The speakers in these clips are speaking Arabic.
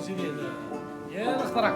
سيدي يا اخترك.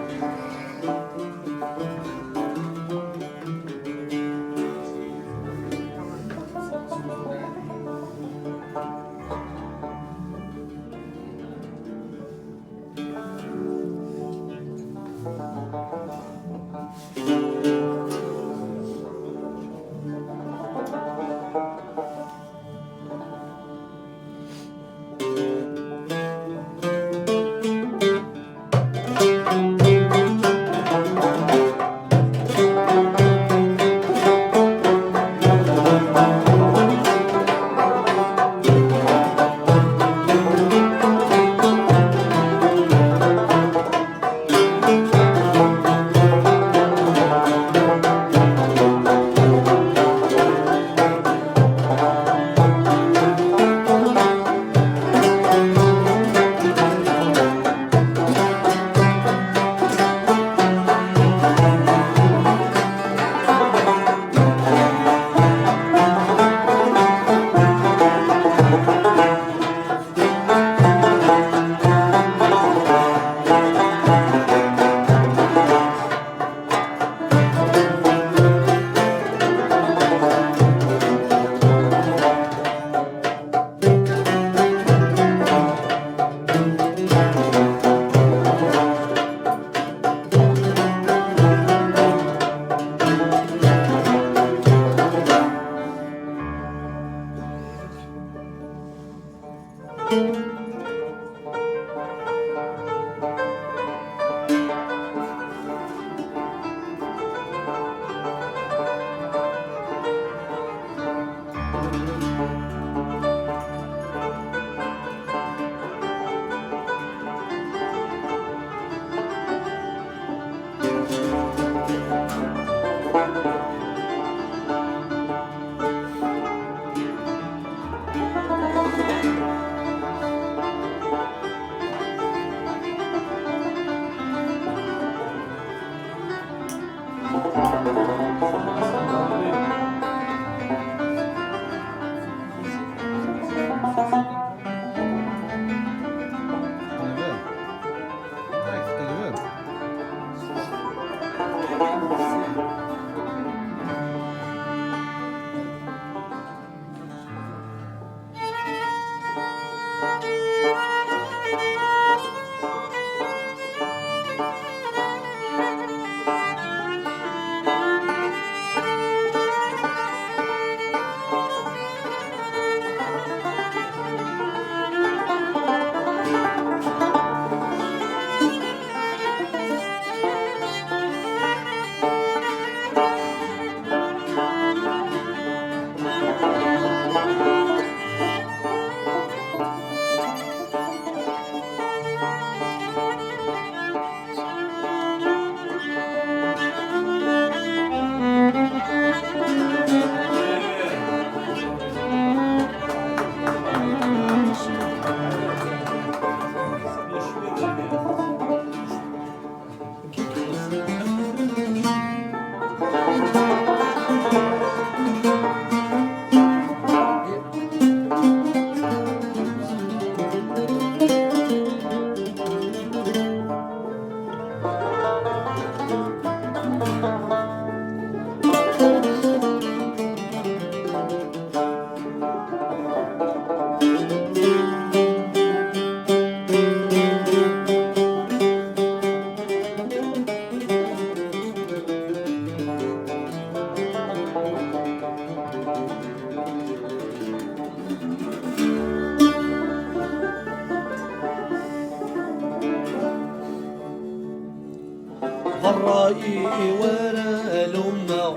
الرأي ولا لمة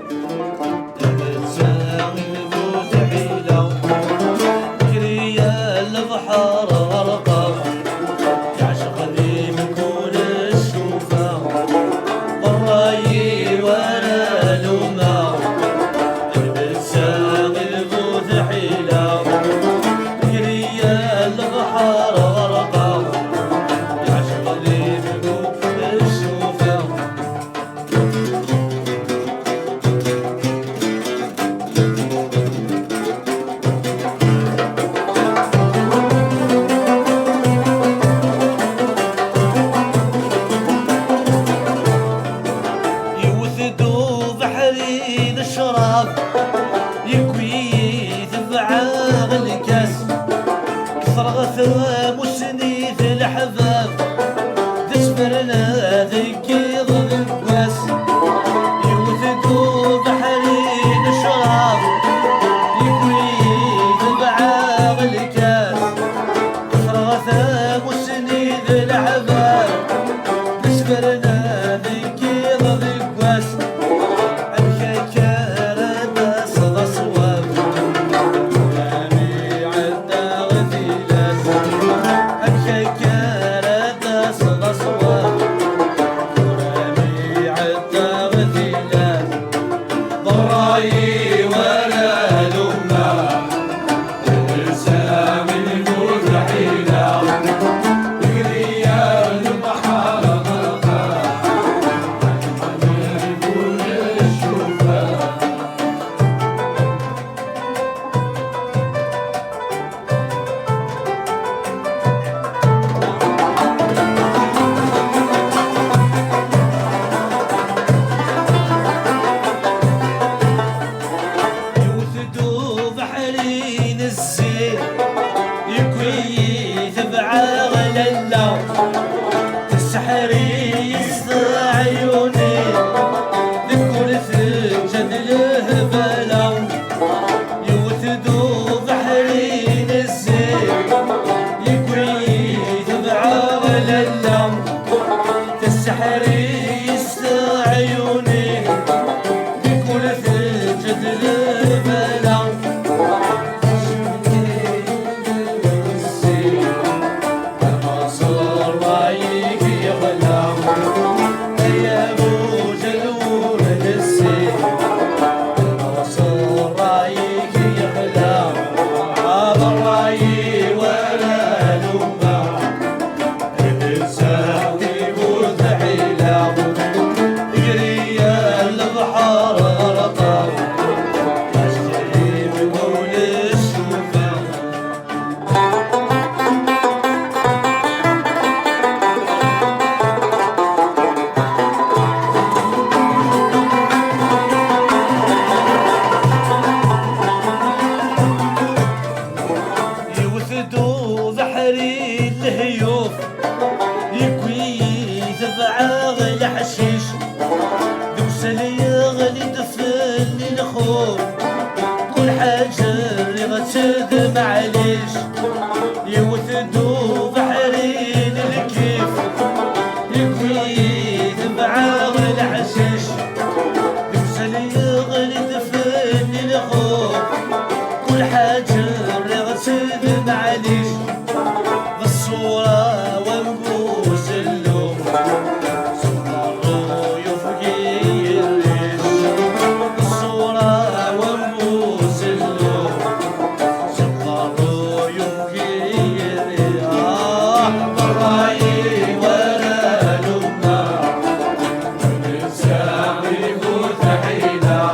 تبتسام الفوت حيلة تجري البحر غرقة تعشق ذي مكون الشوفة الرأي ولا لمة تبتسام الفوت حيلة تجري البحر غرقة تعشق ذي مكون الشوفة ثواب وسني في الحباب تسفرنا ذيكي ضد الكواس يوثقوا بحرين الشراب يكوي بعاغ الكاس أخرى ثواب وسني في الحباب تسفرنا ذيكي ضد الكواس السحري يسطى عيوني ذكر سجد له بلاو يوثدو بحرين الزين يكوي تبعا للاو السحري يسطى عيوني ذكر سجد له بلاو بحري الهيوف يكوي تبعاغ الحشيش دوسل يغلي دفلي الخوف كل حاجة اللي غتسد معليش يوثدو بحري الكيف يكوي تبعاغ الحشيش دوسل يغلي دفلي الخوف كل حاجة اللي غتسد معليش بالصورة ونبوس اللوم سمروا يفقي الريش بالصورة ونبوس اللوم سمروا يفقي الريش بالرأي ولا لمنا نساوي فتحينا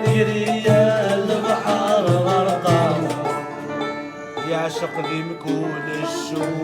نقريا البحر غرقا يعشق ذي مكون الشوق